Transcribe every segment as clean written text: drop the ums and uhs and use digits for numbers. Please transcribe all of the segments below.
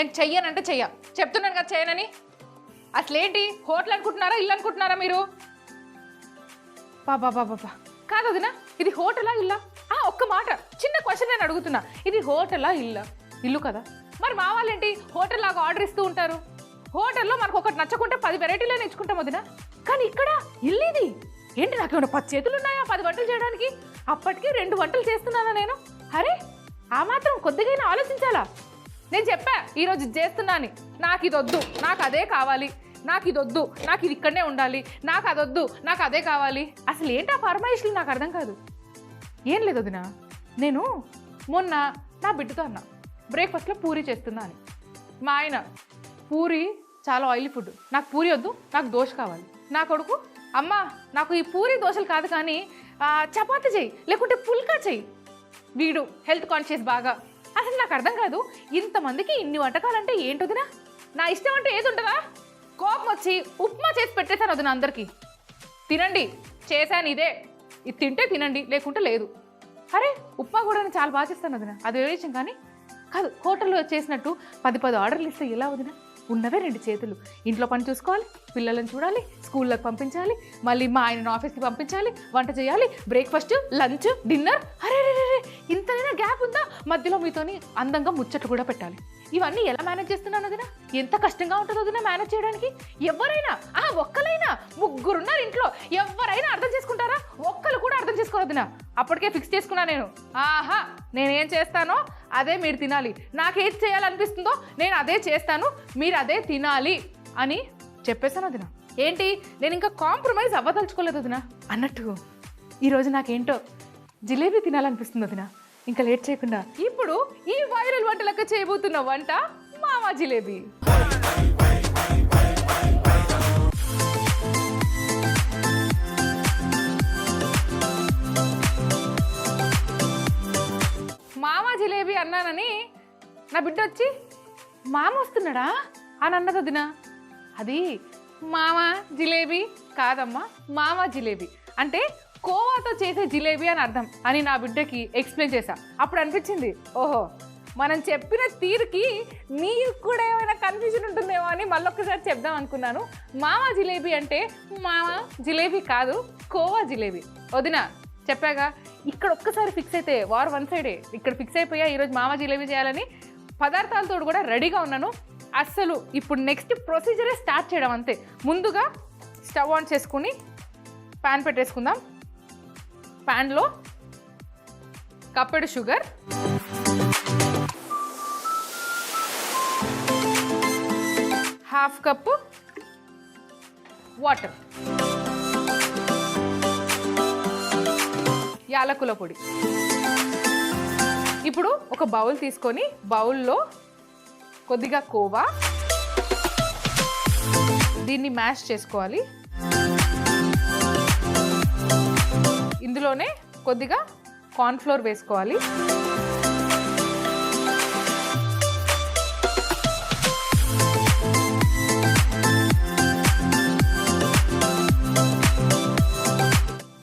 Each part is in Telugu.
నేను చెయ్యనంటే చెప్తున్నాను కదా చేయనని. అసలేంటి హోటల్ అనుకుంటున్నారా ఇల్లు అనుకుంటున్నారా మీరు? బాబా కాదు వదినా, ఇది హోటలా ఇల్లా? ఒక్క మాట చిన్న క్వశ్చన్ నేను అడుగుతున్నా, ఇది హోటలా ఇల్లా? ఇల్లు కదా. మరి మా వాళ్ళేంటి హోటల్ లాగా ఆర్డర్ ఇస్తూ ఉంటారు. హోటల్లో మనకు ఒకటి నచ్చకుంటే 10 వెరైటీలే నేర్చుకుంటాం వదినా. కానీ ఇక్కడ ఇల్లు ఇది ఏంటి, నాకు ఏమైనా 10 చేతులు ఉన్నాయా 10 వంటలు చేయడానికి? అప్పటికి 2 వంటలు చేస్తున్నానా నేను? అరే ఆ మాత్రం కొద్దిగా ఆలోచించాలా? నేను చెప్పా ఈరోజు ఇది చేస్తున్నా అని. నాకు ఇది వద్దు, నాకు అదే కావాలి, నాకు ఇది వద్దు, నాకు ఇది ఇక్కడనే ఉండాలి, నాకు అది వద్దు, నాకు అదే కావాలి. అసలు ఏంటి ఆ ఫర్మాయిష్లు నాకు అర్థం కాదు. ఏం లేదు వదినా, నేను మొన్న నా బిడ్డతో అన్నా బ్రేక్ఫాస్ట్లో పూరి చేస్తున్నా అని. మా ఆయన పూరి చాలా ఆయిలీ ఫుడ్, నాకు పూరి వద్దు, నాకు దోశ కావాలి. నా కొడుకు అమ్మ నాకు ఈ పూరి దోశలు కాదు కానీ చపాతీ చెయ్యి, లేకుంటే పుల్కా చెయ్యి. వీడు హెల్త్ కాన్షియస్ బాగా. అసలు నాకు అర్థం కాదు, ఇంతమందికి ఇన్ని వంటకాలంటే ఏంటి వదినా? నా ఇష్టం అంటే ఏది ఉంటుందా? కోపం వచ్చి ఉప్మా చేసి పెట్టేశాను వదినా అందరికీ. తినండి చేశాను ఇదే, ఇది తింటే తినండి లేకుంటే లేదు. అరే ఉప్మా కూడా నేను చాలా బాగా చేస్తాను వదినా, అది వేరే విషయం. కానీ కాదు హోటల్లో చేసినట్టు 10 ఆర్డర్లు ఇస్తే ఎలా వదినా? ఉన్నవే 2 చేతులు, ఇంట్లో పని చూసుకోవాలి, పిల్లలను చూడాలి, స్కూళ్ళకి పంపించాలి, మళ్ళీ మా ఆయన ఆఫీస్కి పంపించాలి, వంట చేయాలి, బ్రేక్ఫాస్ట్ లంచ్ డిన్నర్. అరే ఇంతైనా గ్యాప్ ఉందా? మధ్యలో మీతోని అందంగా ముచ్చట్లు కూడా పెట్టాలి. ఇవన్నీ ఎలా మేనేజ్ చేస్తున్నాను వదినా? ఎంత కష్టంగా ఉంటుందో వదినా మేనేజ్ చేయడానికి. ఎవరైనా ఒక్కలైనా 3 ఉన్నారు ఇంట్లో, ఎవరైనా అర్థం చేసుకుంటారా? ఒక్కరు కూడా అర్థం చేసుకోరు వదినా. అప్పటికే ఫిక్స్ చేసుకున్నా నేను. నేనేం చేస్తానో అదే మీరు తినాలి, నాకేది చేయాలనిపిస్తుందో నేను అదే చేస్తాను, మీరు అదే తినాలి అని చెప్పేశాను వదినా. ఏంటి నేను ఇంకా కాంప్రమైజ్ అవ్వదలుచుకోలేదు వదినా. అన్నట్టు ఈరోజు నాకేంటో జిలేబీ తినాలనిపిస్తుంది వదినా. ఇంకా లేట్ చేయకుండా ఇప్పుడు ఈ వైరల్ వంటలక్క చేయబోతున్న వంట మావా జిలేబీ. మావా జిలేబీ అన్నానని నా బిడ్డ వచ్చి మామ వస్తున్నాడా అని అన్నది వదినా. అది మావా జిలేబీ కాదమ్మా, మావా జిలేబీ అంటే కోవాతో చేసే జిలేబీ అని అర్థం అని నా బిడ్డకి ఎక్స్ప్లెయిన్ చేశా. అప్పుడు అనిపించింది ఓహో మనం చెప్పిన తీరుకి నీకు కూడా ఏమైనా కన్ఫ్యూజన్ ఉంటుందేమో అని మళ్ళొక్కసారి చెప్దాం అనుకున్నాను. మావా జిలేబీ అంటే మావా జిలేబీ కాదు, కోవా జిలేబీ. వదినా చెప్పాగా, ఇక్కడ ఒక్కసారి ఫిక్స్ అయితే వార్ 1 సైడే. ఇక్కడ ఫిక్స్ అయిపోయా ఈరోజు మావా జిలేబీ చేయాలని. పదార్థాలతో కూడా రెడీగా ఉన్నాను. అస్సలు ఇప్పుడు నెక్స్ట్ ప్రొసీజరే స్టార్ట్ చేయడం అంతే. ముందుగా స్టవ్ ఆన్ చేసుకుని ప్యాన్ పెట్టేసుకుందాం. ప్యాన్లో కప్పెడు షుగర్, ½ కప్పు వాటర్, యాలకుల పొడి. ఇప్పుడు ఒక బౌల్ తీసుకొని బౌల్లో కొద్దిగా కోవా, దీన్ని మ్యాష్ చేసుకోవాలి. ఇందులోనే కొద్దిగా కార్న్ఫ్లోర్ వేసుకోవాలి.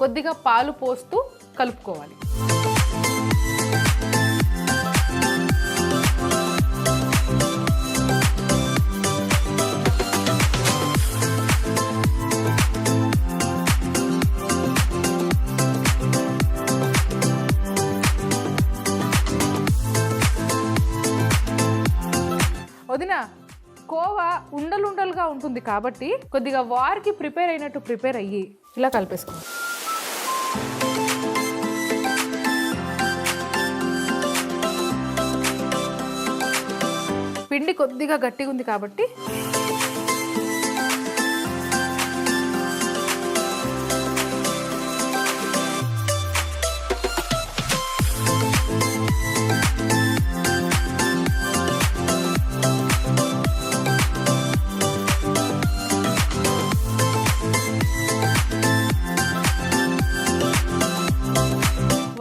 కొద్దిగా పాలు పోస్తూ కలుపుకోవాలి. వదినా కోవా ఉండలుండలుగా ఉంటుంది కాబట్టి కొద్దిగా వారికి ప్రిపేర్ అయినట్టు ప్రిపేర్ అయ్యి ఇలా కలిపేసుకోవాలి. పిండి కొద్దిగా గట్టిగా ఉంది కాబట్టి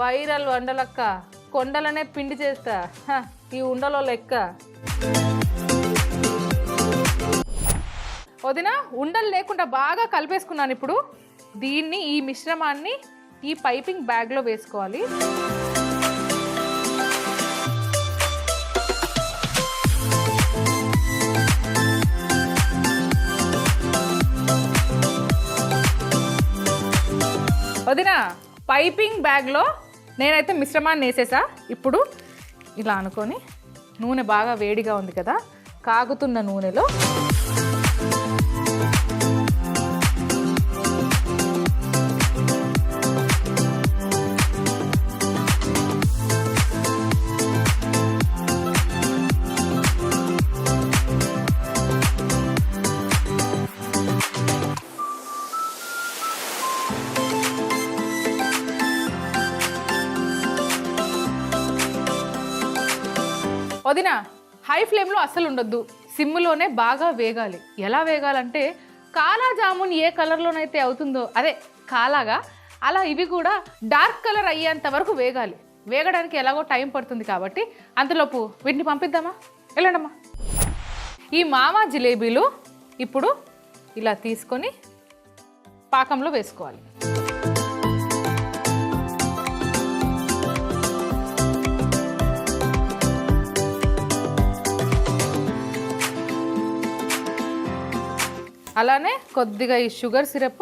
వైరల్ వండలక్క కొండలనే పిండి చేస్తా, ఈ ఉండలో లెక్క. వదినా ఉండలు లేకుండా బాగా కలిపేసుకున్నాను. ఇప్పుడు దీన్ని ఈ మిశ్రమాన్ని ఈ పైపింగ్ బ్యాగ్లో వేసుకోవాలి. వదిన పైపింగ్ బ్యాగ్లో నేనైతే మిశ్రమాన్ని వేసేసా. ఇప్పుడు ఇలా అనుకొని నూనె బాగా వేడిగా ఉంది కదా, కాగుతున్న నూనెలో వదిన హై ఫ్లేమ్లో అస్సలు ఉండొద్దు, సిమ్లోనే బాగా వేగాలి. ఎలా వేగాలంటే కాలా జామున్ ఏ కలర్లోనైతే అవుతుందో అదే కాలాగా అలా ఇవి కూడా డార్క్ కలర్ అయ్యేంత వరకు వేగాలి. వేగడానికి ఎలాగో టైం పడుతుంది కాబట్టి అంతలోపు వీటిని పంపిద్దామా? వెళ్ళండమ్మా. ఈ మామా జిలేబీలు ఇప్పుడు ఇలా తీసుకొని పాకంలో వేసుకోవాలి. అలానే కొద్దిగా ఈ షుగర్ సిరప్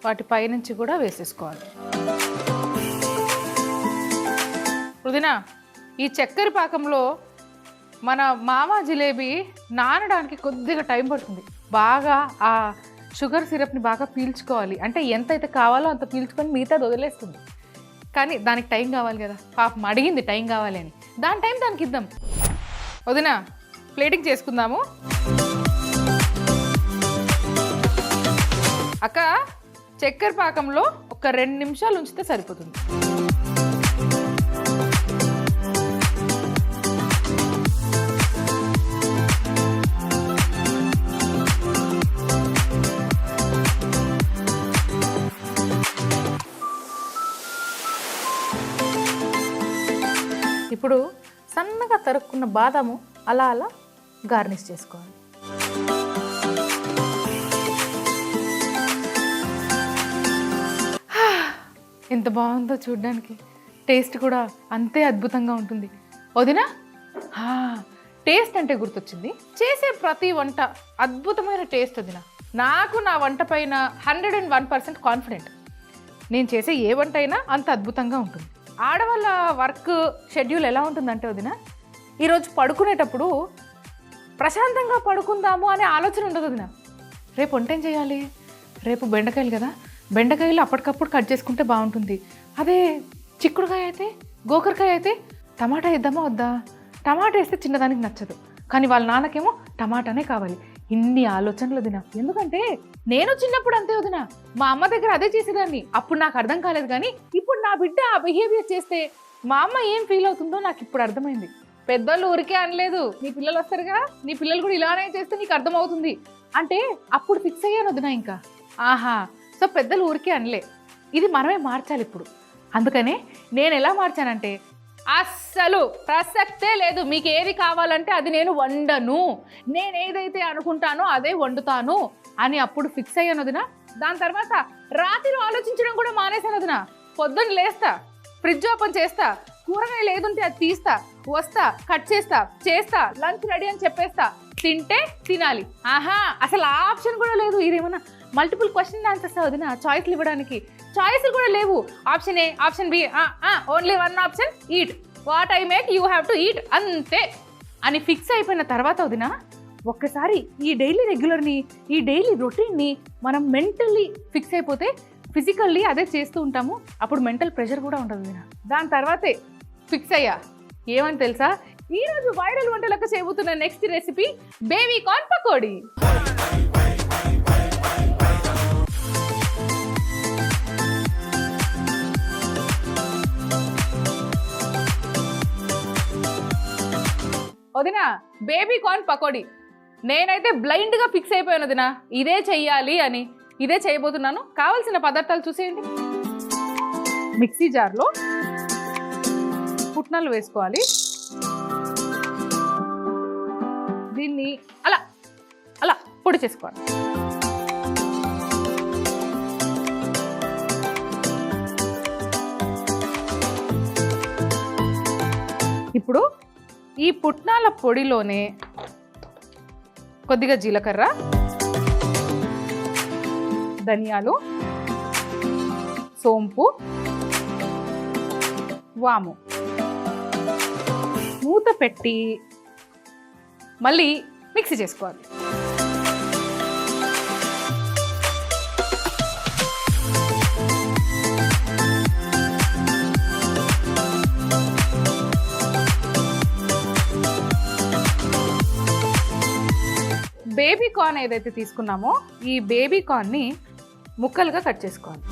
వాటి పైనుంచి కూడా వేసేసుకోవాలి. వదిన ఈ చక్కెర పాకంలో మన మామా జిలేబీ నానడానికి కొద్దిగా టైం పడుతుంది. బాగా ఆ షుగర్ సిరప్ని బాగా పీల్చుకోవాలి. అంటే ఎంత అయితే కావాలో అంత పీల్చుకొని మిగతాది వదిలేస్తుంది. కానీ దానికి టైం కావాలి కదా, పాపం అడిగింది టైం కావాలి అని. దాని టైం దానికి ఇద్దాం. వదిన ప్లేటింగ్ చేసుకుందాము. అక్క చక్కెర పాకంలో ఒక 2 నిమిషాలు ఉంచితే సరిపోతుంది. ఇప్పుడు సన్నగా తరుక్కున్న బాదాము అలా అలా గార్నిష్ చేసుకోవాలి. ఎంత బాగుందో చూడడానికి, టేస్ట్ కూడా అంతే అద్భుతంగా ఉంటుంది. వదినా టేస్ట్ అంటే గుర్తొచ్చింది, చేసే ప్రతి వంట అద్భుతమైన టేస్ట్ వదిన. నాకు నా వంట పైన 101% కాన్ఫిడెంట్. నేను చేసే ఏ వంట అయినా అంత అద్భుతంగా ఉంటుంది. ఆడవాళ్ళ వర్క్ షెడ్యూల్ ఎలా ఉంటుందంటే వదిన, ఈరోజు పడుకునేటప్పుడు ప్రశాంతంగా పడుకుందాము అనే ఆలోచన ఉండదు వదిన. రేపు వంట ఏం చేయాలి, రేపు బెండకాయలు కదా, బెండకాయలు అప్పటికప్పుడు కట్ చేసుకుంటే బాగుంటుంది. అదే చిక్కుడుకాయ అయితే, గోకరకాయ అయితే టమాటా వేద్దామా వద్దా, టమాటా వేస్తే చిన్నదానికి నచ్చదు, కానీ వాళ్ళ నాన్నకేమో టమాటానే కావాలి. ఇన్ని ఆలోచనలు వదిన. ఎందుకంటే నేను చిన్నప్పుడు అంతే వదిన, మా అమ్మ దగ్గర అదే చేసేదాన్ని. అప్పుడు నాకు అర్థం కాలేదు, కానీ ఇప్పుడు నా బిడ్డ ఆ బిహేవియర్ చేస్తే మా అమ్మ ఏం ఫీల్ అవుతుందో నాకు ఇప్పుడు అర్థమైంది. పెద్దోళ్ళు ఊరికే అనలేదు, నీ పిల్లలు వస్తారుగా, నీ పిల్లలు కూడా ఇలానే చేస్తే నీకు అర్థమవుతుంది అంటే అప్పుడు ఫిక్స్ అయ్యాను వదిన. ఇంకా ఆహా, సో పెద్దలు ఊరికే అనలే, ఇది మనమే మార్చాలి ఇప్పుడు. అందుకనే నేను ఎలా మార్చానంటే, అస్సలు ప్రసక్తే లేదు, మీకు ఏది కావాలంటే అది నేను వండను, నేను ఏదైతే అనుకుంటానో అదే వండుతాను అని అప్పుడు ఫిక్స్ అయ్యాను వదిన. దాని తర్వాత రాత్రి ఆలోచించడం కూడా మానేశాను వదిన. పొద్దున్న లేస్తా, ఫ్రిడ్జ్ ఓపెన్ చేస్తా, కూరగాయలు ఏదుంటే అది తీస్తా, వస్తా, కట్ చేస్తా, లంచ్ రెడీ అని చెప్పేస్తా, తింటే తినాలి. ఆహా, అసలు ఆ ఆప్షన్ కూడా లేదు. ఇదేమన్నా మల్టిపుల్ క్వశ్చన్ ఆన్సర్స్ వదిన, చాయిస్లు ఇవ్వడానికి చాయిస్లు కూడా లేవు. Option A, option B, only one option, eat what I make you have to eat, అంతే అని ఫిక్స్ అయిపోయిన తర్వాత వదిన, ఒక్కసారి ఈ డైలీ రెగ్యులర్ని, ఈ డైలీ రొటీన్ని మనం మెంటల్లీ ఫిక్స్ అయిపోతే ఫిజికల్లీ అదే చేస్తూ ఉంటాము. అప్పుడు మెంటల్ ప్రెషర్ కూడా ఉండదు వదిన. దాని తర్వాతే ఫిక్స్ అయ్యా ఏమని తెలుసా, ఈరోజు వైరల్ వంటలకు చేయబోతున్న next recipe baby corn pakodi. వదిన బేబీ కార్న్ పకోడీ నేనైతే బ్లైండ్గా ఫిక్స్ అయిపోయాను వదిన, ఇదే చెయ్యాలి అని. ఇదే చేయబోతున్నాను. కావాల్సిన పదార్థాలు చూసేయండి. మిక్సీ జార్లో పుట్నాలు వేసుకోవాలి. దీన్ని అలా అలా పొడి చేసుకోవాలి. ఇప్పుడు ఈ పుట్నాల పొడిలోనే కొద్దిగా జీలకర్ర, ధనియాలు, సోంపు, వాము మూత పెట్టి మళ్ళీ మిక్సీ చేసుకోవాలి. బేబీ కార్న్ ఏదైతే తీసుకున్నామో ఈ బేబీ కార్న్ని ముక్కలుగా కట్ చేసుకోవాలి.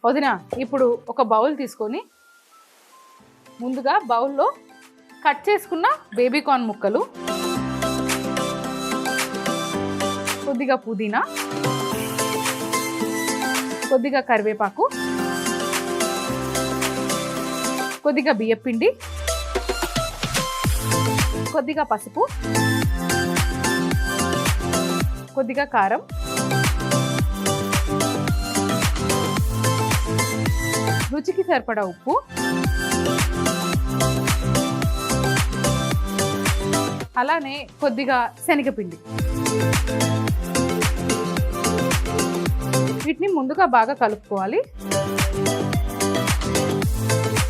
వదినా, ఇప్పుడు ఒక బౌల్ తీసుకొని ముందుగా బౌల్లో కట్ చేసుకున్న బేబీ కార్న్ ముక్కలు, కొద్దిగా పుదీనా, కొద్దిగా కరివేపాకు, కొద్దిగా బియ్యపిండి, కొద్దిగా పసుపు, కొద్దిగా కారం, రుచికి సరిపడా ఉప్పు, అలానే కొద్దిగా శనగపిండి. వీటిని ముందుగా బాగా కలుపుకోవాలి.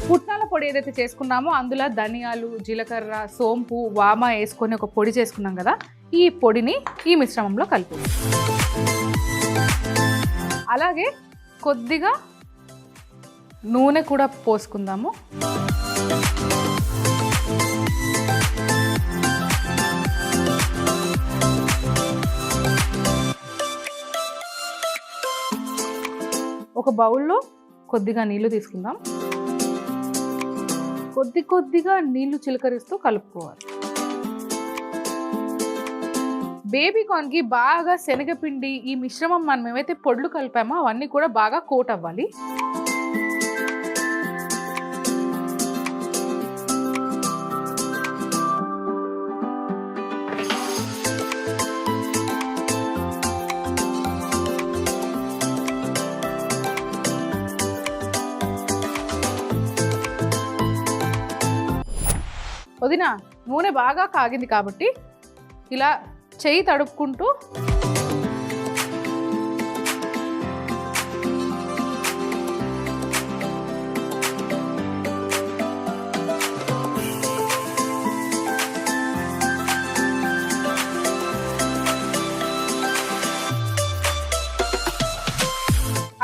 పుట్నాల పొడి ఏదైతే చేసుకున్నామో అందులో ధనియాలు, జీలకర్ర, సోంపు, వామ వేసుకొని ఒక పొడి చేసుకున్నాం కదా, ఈ పొడిని ఈ మిశ్రమంలో కలిపి, అలాగే కొద్దిగా నూనె కూడా పోసుకుందాము. ఒక బౌల్లో కొద్దిగా నీళ్లు తీసుకుందాం. కొద్దిగా నీళ్లు చిలకరిస్తూ కలుపుకోవాలి. బేబీ కార్న్కి బాగా శనగపిండి, ఈ మిశ్రమం మనం ఏవైతే పొడులు కలిపామో అవన్నీ కూడా బాగా కోట్ అవ్వాలి. వదినా, నూనె బాగా కాగింది కాబట్టి ఇలా చెయ్యి తడుపుకుంటూ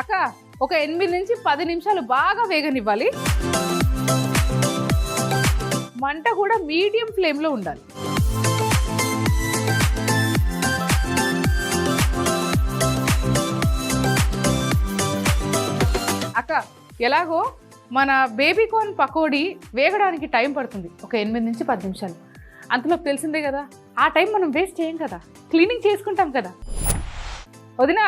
అక్క ఒక 8 నుంచి 10 నిమిషాలు బాగా వేగనివ్వాలి. మంట కూడా మీడియం ఫ్లేమ్లో ఉండాలి. అక్క, ఎలాగో మన బేబీ కార్న్ పకోడీ వేగడానికి టైం పడుతుంది, ఒక 8 నుంచి 10 నిమిషాలు. అంతలో తెలిసిందే కదా, ఆ టైం మనం వేస్ట్ చేయం కదా, క్లీనింగ్ చేసుకుంటాం కదా. వదినా,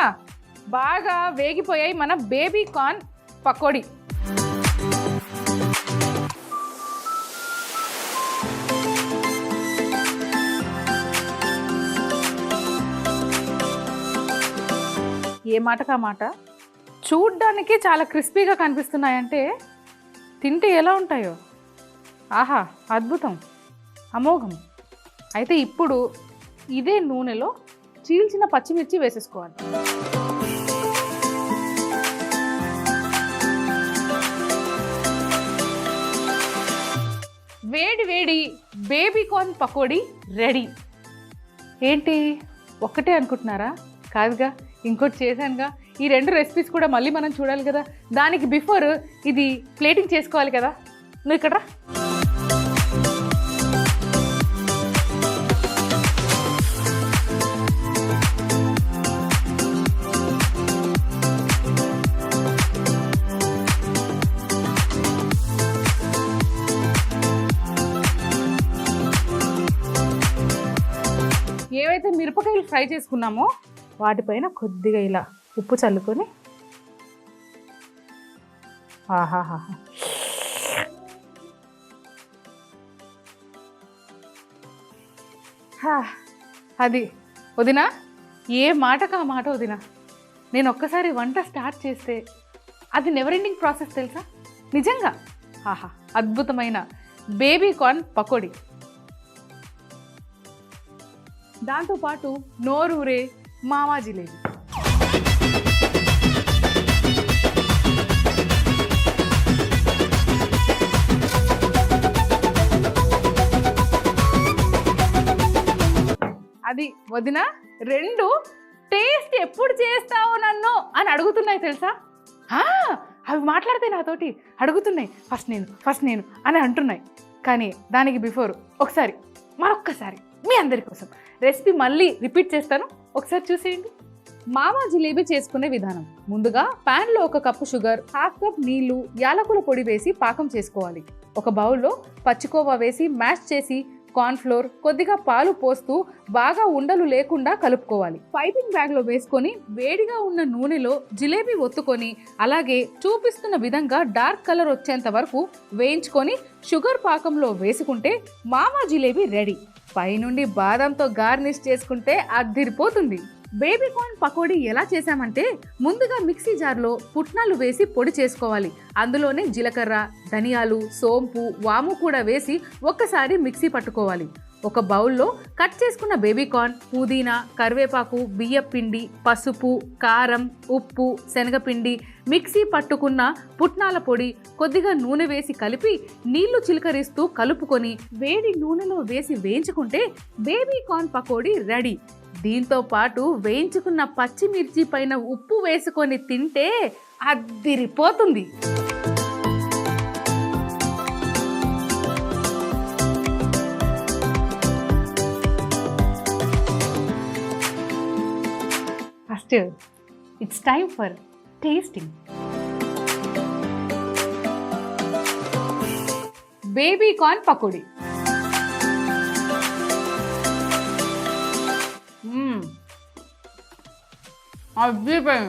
బాగా వేగిపోయాయి మన బేబీ కార్న్ పకోడీ. ఏ మాటకా మాట, చూడ్డానికి చాలా క్రిస్పీగా కనిపిస్తున్నాయంటే తింటే ఎలా ఉంటాయో, ఆహా అద్భుతం, అమోఘం. అయితే ఇప్పుడు ఇదే నూనెలో చీల్చిన పచ్చిమిర్చి వేసేసుకోవాలి. వేడి వేడి బేబీ కార్న్ పకోడీ రెడీ. ఏంటి ఒక్కటే అనుకుంటున్నారా? కాదుగా, ఇంకోటి చేశానుగా. ఈ 2 రెసిపీస్ కూడా మళ్ళీ మనం చూడాలి కదా, దానికి బిఫోర్ ఇది ప్లేటింగ్ చేసుకోవాలి కదా. నువ్వు ఇక్కడ రా. ఏవైతే మిరపకాయలు ఫ్రై చేసుకున్నామో వాటిపైన కొద్దిగా ఇలా ఉప్పు చల్లుకొని, ఆహాహా, అది వదినా, ఏ మాటకా మాట వదినా. నేను ఒక్కసారి వంట స్టార్ట్ చేస్తే అది నెవర్ ఎండింగ్ ప్రాసెస్ తెలుసా? నిజంగా ఆహా, అద్భుతమైన బేబీ కార్న్ పకోడీ, దాంతోపాటు నోరూరే మావా జిలేబీ. అది వదిన, రెండు టేస్ట్ ఎప్పుడు చేస్తావు నన్ను అని అడుగుతున్నాయి తెలుసా? అవి మాట్లాడితే నాతోటి అడుగుతున్నాయి ఫస్ట్ నేను అని అంటున్నాయి. కానీ దానికి బిఫోర్ మరొక్కసారి మీ అందరి కోసం రెసిపీ మళ్ళీ రిపీట్ చేస్తాను, ఒకసారి చూసేయండి. మావా జిలేబీ చేసుకునే విధానం: ముందుగా ప్యాన్లో 1 కప్పు షుగర్, 1/2 కప్ నీళ్లు, యాలకుల పొడి వేసి పాకం చేసుకోవాలి. ఒక బౌల్లో పచ్చికోవా వేసి మ్యాష్ చేసి కార్న్ఫ్లోర్, కొద్దిగా పాలు పోస్తూ బాగా ఉండలు లేకుండా కలుపుకోవాలి. పైపింగ్ బ్యాగ్లో వేసుకొని వేడిగా ఉన్న నూనెలో జిలేబీ ఒత్తుకొని అలాగే చూపిస్తున్న విధంగా డార్క్ కలర్ వచ్చేంత వరకు వేయించుకొని షుగర్ పాకంలో వేసుకుంటే మావా జిలేబీ రెడీ. పైనుండి బాదంతో గార్నిష్ చేసుకుంటే అద్దిరిపోతుంది. బేబీ కార్న్ పకోడీ ఎలా చేసామంటే, ముందుగా మిక్సీ జార్లో పుట్నాలు వేసి పొడి చేసుకోవాలి. అందులోనే జీలకర్ర, ధనియాలు, సోంపు, వాము కూడా వేసి ఒక్కసారి మిక్సీ పట్టుకోవాలి. ఒక బౌల్లో కట్ చేసుకున్న బేబీ కార్న్, పుదీనా, కరివేపాకు, బియ్యపిండి, పసుపు, కారం, ఉప్పు, శనగపిండి, మిక్సీ పట్టుకున్న పుట్నాల పొడి, కొద్దిగా నూనె వేసి కలిపి నీళ్లు చిలకరిస్తూ కలుపుకొని వేడి నూనెలో వేసి వేయించుకుంటే బేబీ కార్న్ పకోడీ రెడీ. దీంతో పాటు వేయించుకున్న పచ్చిమిర్చి పైన ఉప్పు వేసుకొని తింటే అద్దిరిపోతుంది. First it's time for tasting. Baby corn pakodi. అద్భుతం.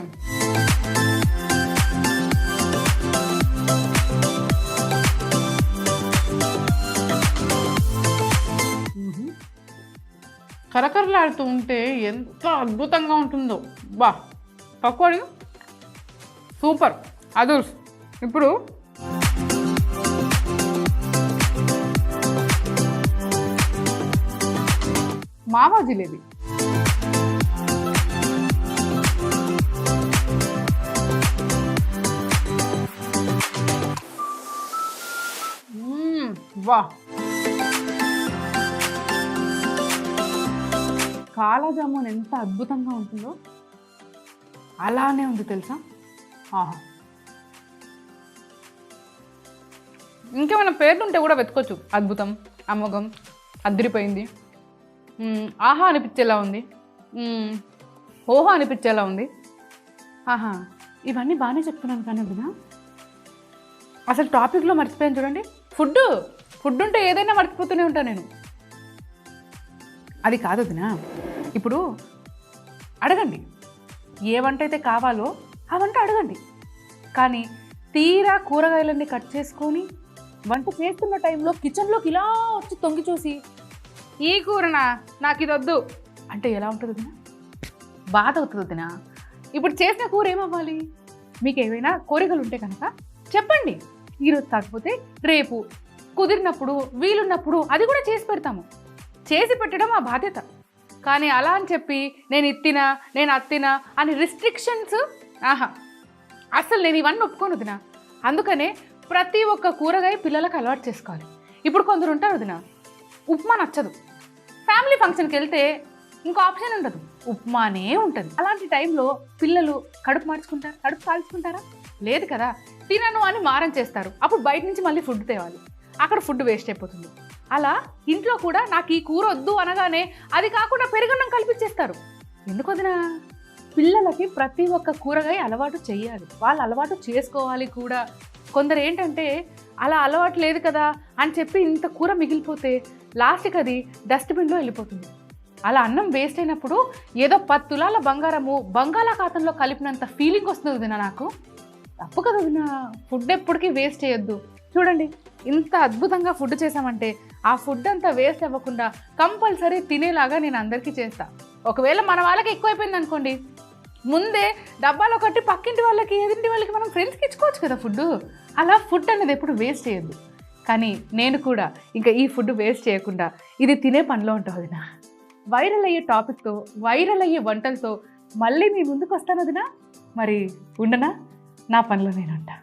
కరకరలాడుతూ ఉంటే ఎంత అద్భుతంగా ఉంటుందో. బా, పకోడీ సూపర్ అదుర్స్. ఇప్పుడు మావా జిలేబీ. వా, కాలా జామున్ ఎంత అద్భుతంగా ఉంటుందో అలానే ఉంది తెలుసా? ఆహా, ఇంకేమైనా పేర్లు ఉంటే కూడా వెతుకోవచ్చు. అద్భుతం, అమోఘం, అదిరిపోయింది, ఆహా అనిపించేలా ఉంది, ఓహో అనిపించేలా ఉంది. ఆహా, ఇవన్నీ బాగానే చెప్తున్నాను కానీ వదినా, అసలు టాపిక్లో మర్చిపోయాను చూడండి. ఫుడ్ ఉంటే ఏదైనా మర్చిపోతూనే ఉంటాను నేను. అది కాదు వదినా, ఇప్పుడు అడగండి, ఏ వంట అయితే కావాలో ఆ వంట అడగండి. కానీ తీరా కూరగాయలన్నీ కట్ చేసుకొని వంట చేస్తున్న టైంలో కిచెన్లోకి ఇలా వచ్చి తొంగి చూసి ఈ కూరనా, నాకు ఇది వద్దు అంటే ఎలా ఉంటుంది వదినా? బాధ అవుతుంది వదినా. ఇప్పుడు చేసిన కూర ఏమవ్వాలి? మీకు ఏవైనా కోరికలు ఉంటే కనుక చెప్పండి. ఈరోజు కాకపోతే రేపు, కుదిరినప్పుడు, వీలున్నప్పుడు అది కూడా చేసి పెడతాము. చేసి పెట్టడం మా బాధ్యత. కానీ అలా అని చెప్పి నేను ఇత్తినా, నేను అత్తినా అని రిస్ట్రిక్షన్స్, అసలు నేను ఇవన్నీ ఒప్పుకోను వదినా. అందుకనే ప్రతి ఒక్క కూరగాయ పిల్లలకు అలవాటు చేసుకోవాలి. ఇప్పుడు కొందరు ఉంటారు వదినా, ఉప్మా నచ్చదు, ఫ్యామిలీ ఫంక్షన్కి వెళ్తే ఇంకో ఆప్షన్ ఉండదు, ఉప్మానే ఉంటుంది. అలాంటి టైంలో పిల్లలు కడుపు మార్చుకుంటారా? కడుపు కాల్చుకుంటారా? లేదు కదా. తినను అని మారం చేస్తారు. అప్పుడు బయట నుంచి మళ్ళీ ఫుడ్ తేవాలి, అక్కడ ఫుడ్ వేస్ట్ అయిపోతుంది. అలా ఇంట్లో కూడా నాకు ఈ కూర వద్దు అనగానే అది కాకుండా పెరుగన్నం కల్పించేస్తారు. ఎందుకు వదినా? పిల్లలకి ప్రతి ఒక్క కూరగాయ అలవాటు చేయాలి, వాళ్ళు అలవాటు చేసుకోవాలి కూడా. కొందరు ఏంటంటే అలా అలవాటు లేదు కదా అని చెప్పి ఇంత కూర మిగిలిపోతే లాస్ట్కి అది డస్ట్బిన్లో వెళ్ళిపోతుంది. అలా అన్నం వేస్ట్ అయినప్పుడు ఏదో 10 తులాల బంగారము బంగాళాఖాతంలో కలిపినంత ఫీలింగ్ వస్తుంది వదినా నాకు. తప్పు కదా వదినా, ఫుడ్ ఎప్పటికీ వేస్ట్ చేయొద్దు. చూడండి, ఇంత అద్భుతంగా ఫుడ్ చేసామంటే ఆ ఫుడ్ అంతా వేస్ట్ అవ్వకుండా కంపల్సరీ తినేలాగా నేను అందరికీ చేస్తా. ఒకవేళ మన వాళ్ళకి ఎక్కువైపోయింది అనుకోండి, ముందే డబ్బాలో కట్టి పక్కింటి వాళ్ళకి ఎదురింటి వాళ్ళకి మనం ఫ్రెండ్స్కి ఇచ్చుకోవచ్చు కదా ఫుడ్. అలా ఫుడ్ అనేది ఎప్పుడు వేస్ట్ చేయొద్దు. కానీ నేను కూడా ఇంకా ఈ ఫుడ్ వేస్ట్ చేయకుండా ఇది తినే పనిలో ఉంటా వదినా. వైరల్ అయ్యే టాపిక్తో, వైరల్ అయ్యే వంటలతో మళ్ళీ మీ ముందుకు వస్తాను వదినా. మరి ఉండనా, నా పనిలో నేను ఉంటా.